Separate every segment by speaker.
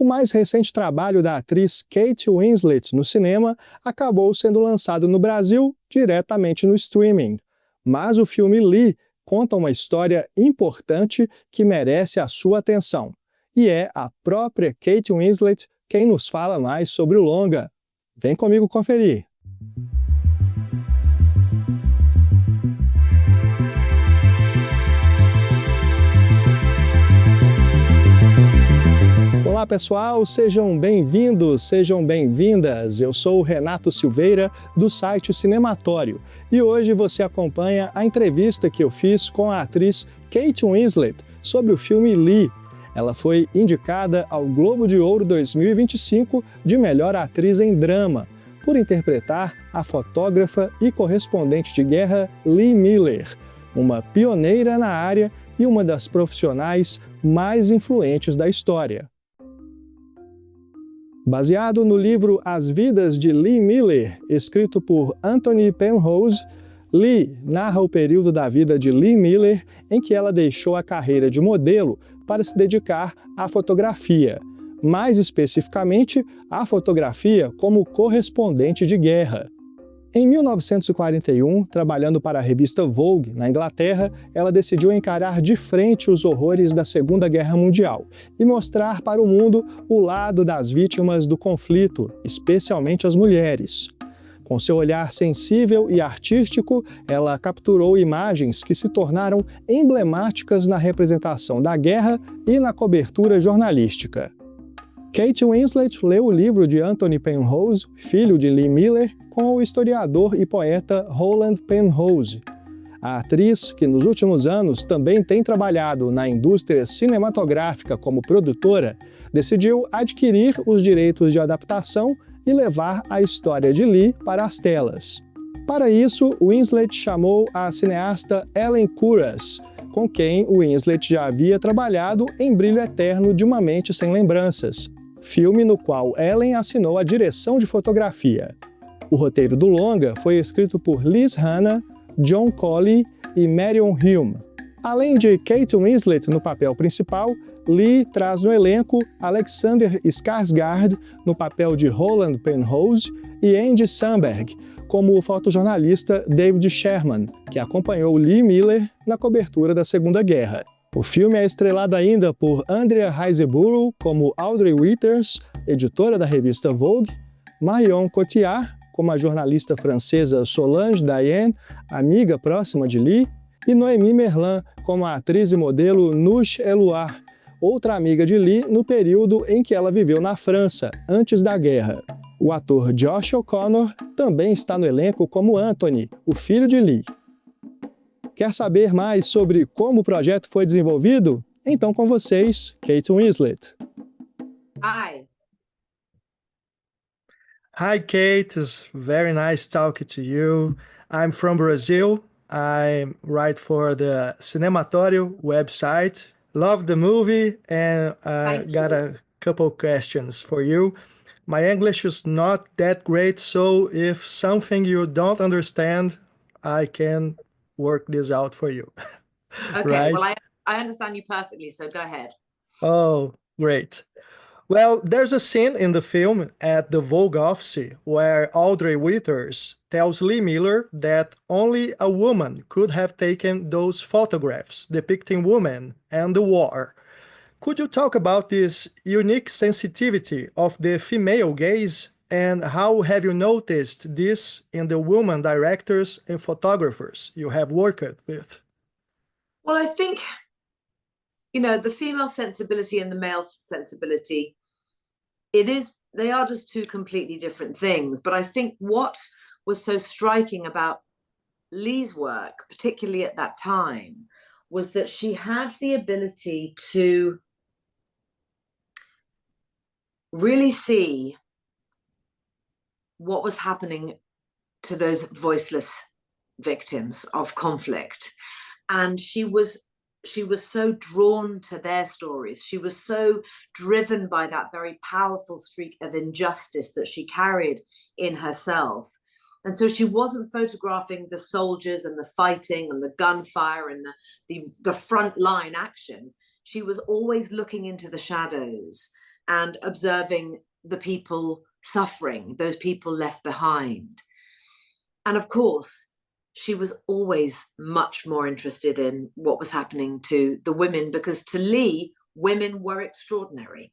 Speaker 1: O mais recente trabalho da atriz Kate Winslet no cinema acabou sendo lançado no Brasil diretamente no streaming. Mas o filme Lee conta uma história importante que merece a sua atenção. E é a própria Kate Winslet quem nos fala mais sobre o longa. Vem comigo conferir! Olá pessoal, sejam bem-vindos, sejam bem-vindas. Eu sou o Renato Silveira do site Cinematório e hoje você acompanha a entrevista que eu fiz com a atriz Kate Winslet sobre o filme Lee. Ela foi indicada ao Globo de Ouro 2025 de Melhor Atriz em Drama, por interpretar a fotógrafa e correspondente de guerra Lee Miller, uma pioneira na área e uma das profissionais mais influentes da história. Baseado no livro As Vidas de Lee Miller, escrito por Antony Penrose, Lee narra o período da vida de Lee Miller em que ela deixou a carreira de modelo para se dedicar à fotografia, mais especificamente à fotografia como correspondente de guerra. Em 1941, trabalhando para a revista Vogue, na Inglaterra, ela decidiu encarar de frente os horrores da Segunda Guerra Mundial e mostrar para o mundo o lado das vítimas do conflito, especialmente as mulheres. Com seu olhar sensível e artístico, ela capturou imagens que se tornaram emblemáticas na representação da guerra e na cobertura jornalística. Kate Winslet leu o livro de Antony Penrose, filho de Lee Miller, com o historiador e poeta Roland Penrose. A atriz, que nos últimos anos também tem trabalhado na indústria cinematográfica como produtora, decidiu adquirir os direitos de adaptação e levar a história de Lee para as telas. Para isso, Winslet chamou a cineasta Ellen Kuras, com quem Winslet já havia trabalhado em Brilho Eterno de Uma Mente Sem Lembranças, filme no qual Ellen assinou a direção de fotografia. O roteiro do longa foi escrito por Liz Hannah, John Colley e Marion Hume. Além de Kate Winslet no papel principal, Lee traz no elenco Alexander Skarsgård no papel de Roland Penrose e Andy Samberg como o fotojornalista David Sherman, que acompanhou Lee Miller na cobertura da Segunda Guerra. O filme é estrelado ainda por Andrea Riseborough como Audrey Withers, editora da revista Vogue, Marion Cotillard como a jornalista francesa Solange Diane, amiga próxima de Lee, e Noémie Merland como a atriz e modelo Nouche Eloire, outra amiga de Lee no período em que ela viveu na França, antes da guerra. O ator Josh O'Connor também está no elenco como Antony, o filho de Lee. Quer saber mais sobre como o projeto foi desenvolvido? Então com vocês, Kate Winslet.
Speaker 2: Hi.
Speaker 3: Hi, Kate. It's very nice talking to you. I'm from Brazil. I write for the Cinematório website. Love the movie and got a couple questions for you. My English is not that great, so if something you don't understand, I can work this out for you.
Speaker 2: Okay,
Speaker 3: right?
Speaker 2: well, I understand you perfectly, so go ahead.
Speaker 3: Oh, great. Well, there's a scene in the film at the Vogue office where Audrey Withers tells Lee Miller that only a woman could have taken those photographs depicting women and the war. Could you talk about this unique sensitivity of the female gaze, and how have you noticed this in the women directors and photographers you have worked with?
Speaker 2: Well, I think, the female sensibility and the male sensibility, they are just two completely different things. But I think what was so striking about Lee's work, particularly at that time, was that she had the ability to really see what was happening to those voiceless victims of conflict. And she was so drawn to their stories. She was so driven by that very powerful streak of injustice that she carried in herself. And so she wasn't photographing the soldiers and the fighting and the gunfire and the front line action. She was always looking into the shadows and observing the people suffering, those people left behind. And of course, she was always much more interested in what was happening to the women, because to Lee, women were extraordinary.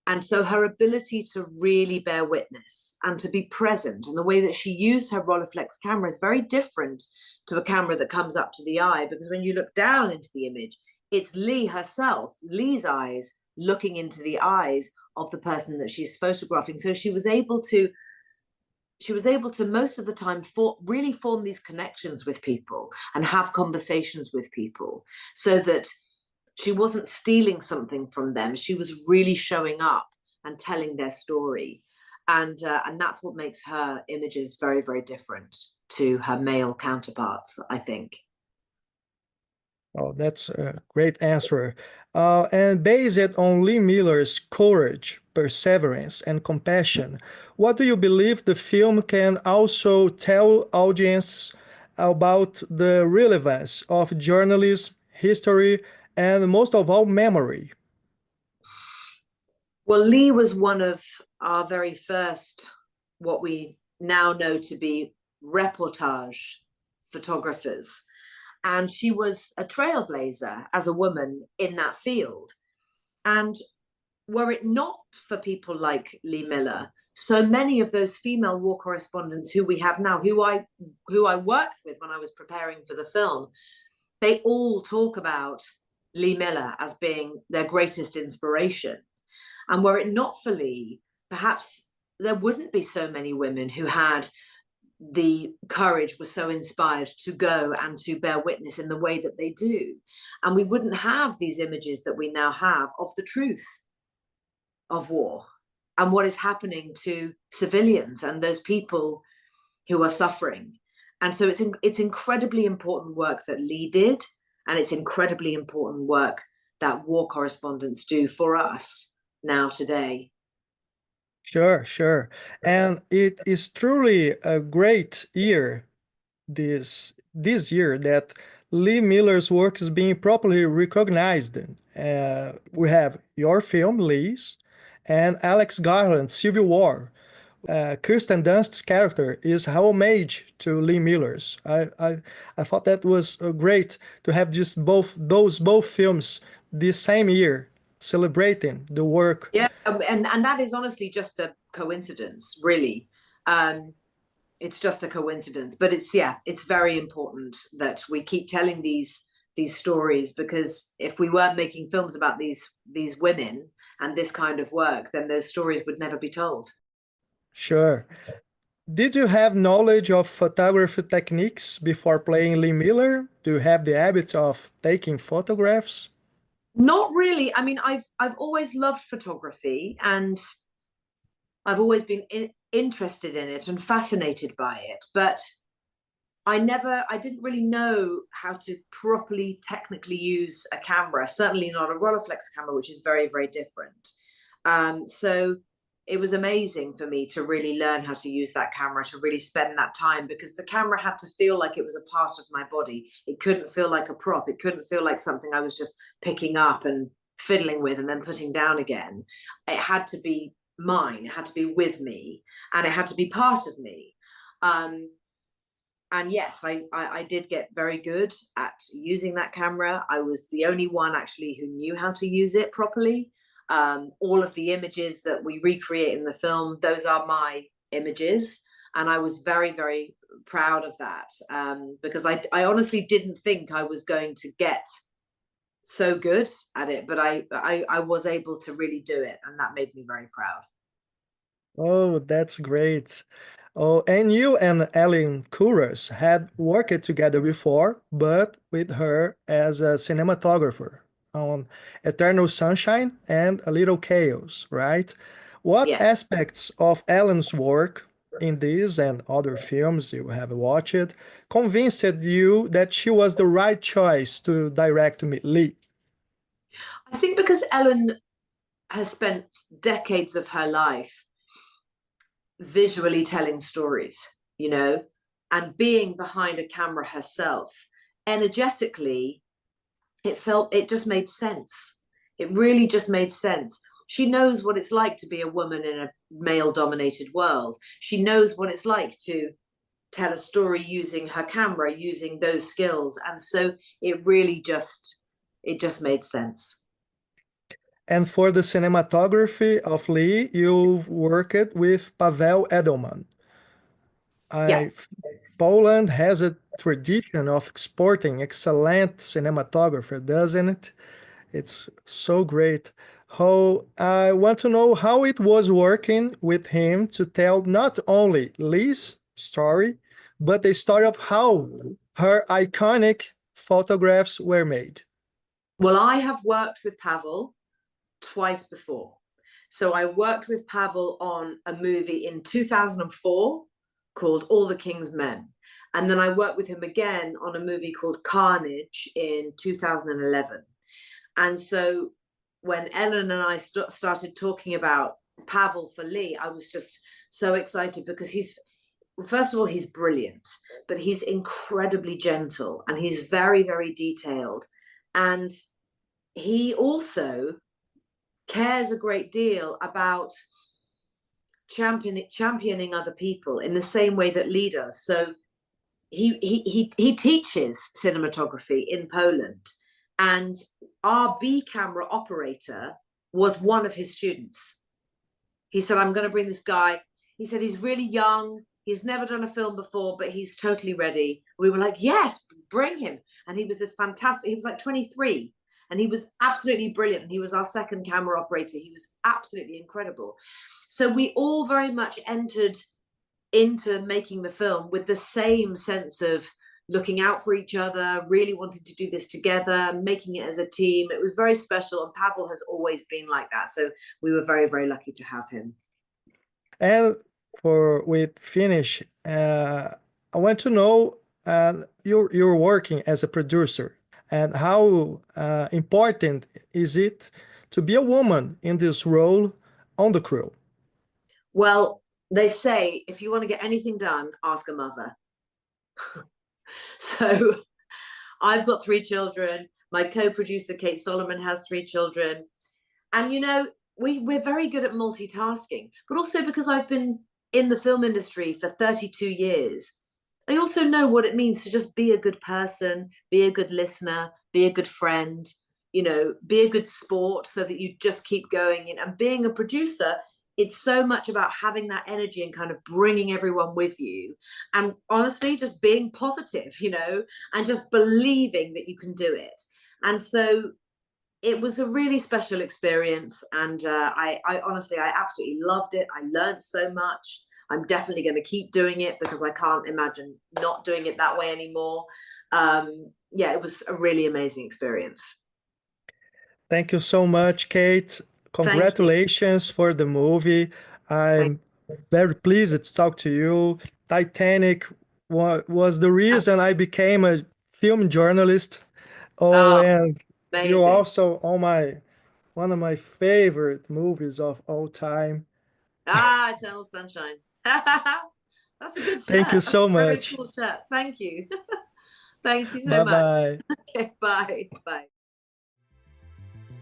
Speaker 2: And so her ability to really bear witness and to be present, and the way that she used her Rolleiflex camera is very different to a camera that comes up to the eye, because when you look down into the image, it's Lee herself, Lee's eyes, looking into the eyes of the person that she's photographing. So she was able to most of the time really form these connections with people and have conversations with people, so that she wasn't stealing something from them. She was really showing up and telling their story. And that's what makes her images very, very different to her male counterparts, I think.
Speaker 3: Oh, that's a great answer. And based on Lee Miller's courage, perseverance, and compassion, what do you believe the film can also tell audience about the relevance of journalism, history, and most of all, memory?
Speaker 2: Well, Lee was one of our very first, what we now know to be reportage photographers. And she was a trailblazer as a woman in that field. And were it not for people like Lee Miller, so many of those female war correspondents who we have now, who I worked with when I was preparing for the film, they all talk about Lee Miller as being their greatest inspiration. And were it not for Lee, perhaps there wouldn't be so many women who had the courage, were so inspired to go and to bear witness in the way that they do. And we wouldn't have these images that we now have of the truth of war and what is happening to civilians and those people who are suffering. And so it's incredibly important work that Lee did, and it's incredibly important work that war correspondents do for us now today.
Speaker 3: Sure. And it is truly a great year, this year, that Lee Miller's work is being properly recognized. We have your film, Lee's, and Alex Garland's Civil War. Kirsten Dunst's character is homage to Lee Miller's. I thought that was great to have just both films this same year, celebrating the work.
Speaker 2: Yeah, and that is honestly just a coincidence, really. It's just a coincidence, but it's very important that we keep telling these stories, because if we weren't making films about these women and this kind of work, then those stories would never be told.
Speaker 3: Sure. Did you have knowledge of photography techniques before playing Lee Miller? Do you have the habit of taking photographs?
Speaker 2: Not really. I mean, I've always loved photography, and I've always been interested in it and fascinated by it, but I didn't really know how to properly technically use a camera, certainly not a Rolleiflex camera, which is very, very different. So it was amazing for me to really learn how to use that camera, to really spend that time, because the camera had to feel like it was a part of my body. It couldn't feel like a prop. It couldn't feel like something I was just picking up and fiddling with and then putting down again. It had to be mine. It had to be with me, and it had to be part of me. And yes, I did get very good at using that camera. I was the only one actually who knew how to use it properly. All of the images that we recreate in the film, those are my images. And I was very, very proud of that, because I honestly didn't think I was going to get so good at it, but I was able to really do it. And that made me very proud.
Speaker 3: Oh, that's great. Oh, and you and Ellen Kuras had worked together before, but with her as a cinematographer on Eternal Sunshine and A Little Chaos, right? What
Speaker 2: Yes.
Speaker 3: aspects of Ellen's work in these and other films you have watched convinced you that she was the right choice to direct Lee?
Speaker 2: I think because Ellen has spent decades of her life visually telling stories, and being behind a camera herself, energetically, it just made sense. It really just made sense. She knows what it's like to be a woman in a male-dominated world. She knows what it's like to tell a story using her camera, using those skills. And so it really just made sense.
Speaker 3: And for the cinematography of Lee, you've worked with Paweł Edelman.
Speaker 2: Yeah.
Speaker 3: Poland has a tradition of exporting excellent cinematographer, doesn't it? It's so great. I want to know how it was working with him to tell not only Lee's story, but the story of how her iconic photographs were made.
Speaker 2: Well, I have worked with Paweł twice before. So I worked with Paweł on a movie in 2004 called All the King's Men. And then I worked with him again on a movie called Carnage in 2011. And so when Ellen and I started talking about Paweł for Lee, I was just so excited because first of all, he's brilliant, but he's incredibly gentle and he's very, very detailed. And he also cares a great deal about championing other people in the same way that Lee does. So he teaches cinematography in Poland, and our B camera operator was one of his students. He said, I'm going to bring this guy. He said, he's really young. He's never done a film before, but he's totally ready. We were like, yes, bring him. And he was this fantastic, he was like 23. And he was absolutely brilliant. And he was our second camera operator. He was absolutely incredible. So we all very much entered into making the film with the same sense of looking out for each other, really wanting to do this together, making it as a team. It was very special. And Paweł has always been like that. So we were very, very lucky to have him.
Speaker 3: And with finish, I want to know you're working as a producer. And how important is it to be a woman in this role on the crew?
Speaker 2: Well, they say, if you want to get anything done, ask a mother. So I've got 3 children. My co-producer, Kate Solomon, has 3 children. And, you know, we're very good at multitasking, but also because I've been in the film industry for 32 years, I also know what it means to just be a good person, be a good listener, be a good friend, you know, be a good sport so that you just keep going. And being a producer, it's so much about having that energy and kind of bringing everyone with you. And honestly, just being positive, you know, and just believing that you can do it. And so it was a really special experience. And I honestly, I absolutely loved it. I learned so much. I'm definitely going to keep doing it because I can't imagine not doing it that way anymore. Yeah, it was a really amazing experience.
Speaker 3: Thank you so much, Kate. Congratulations for the movie. I'm very pleased to talk to you. Titanic was the reason I became a film journalist. And
Speaker 2: amazing.
Speaker 3: You're also on one of my favorite movies of all time.
Speaker 2: Eternal Sunshine. That's a good shirt.
Speaker 3: Thank you so much.
Speaker 2: Very cool shirt. Thank you. Thank you so much.
Speaker 3: Bye.
Speaker 2: Okay, bye. Bye.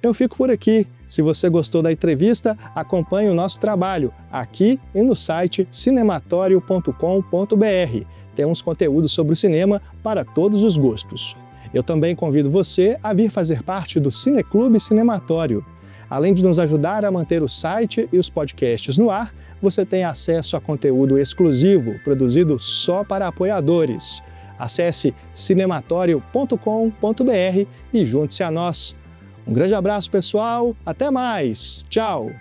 Speaker 1: Eu fico por aqui. Se você gostou da entrevista, acompanhe o nosso trabalho aqui e no site cinematório.com.br. Temos conteúdo sobre o cinema para todos os gostos. Eu também convido você a vir fazer parte do Cineclube Cinematório. Além de nos ajudar a manter o site e os podcasts no ar, você tem acesso a conteúdo exclusivo produzido só para apoiadores. Acesse cinematório.com.br e junte-se a nós. Um grande abraço, pessoal. Até mais. Tchau.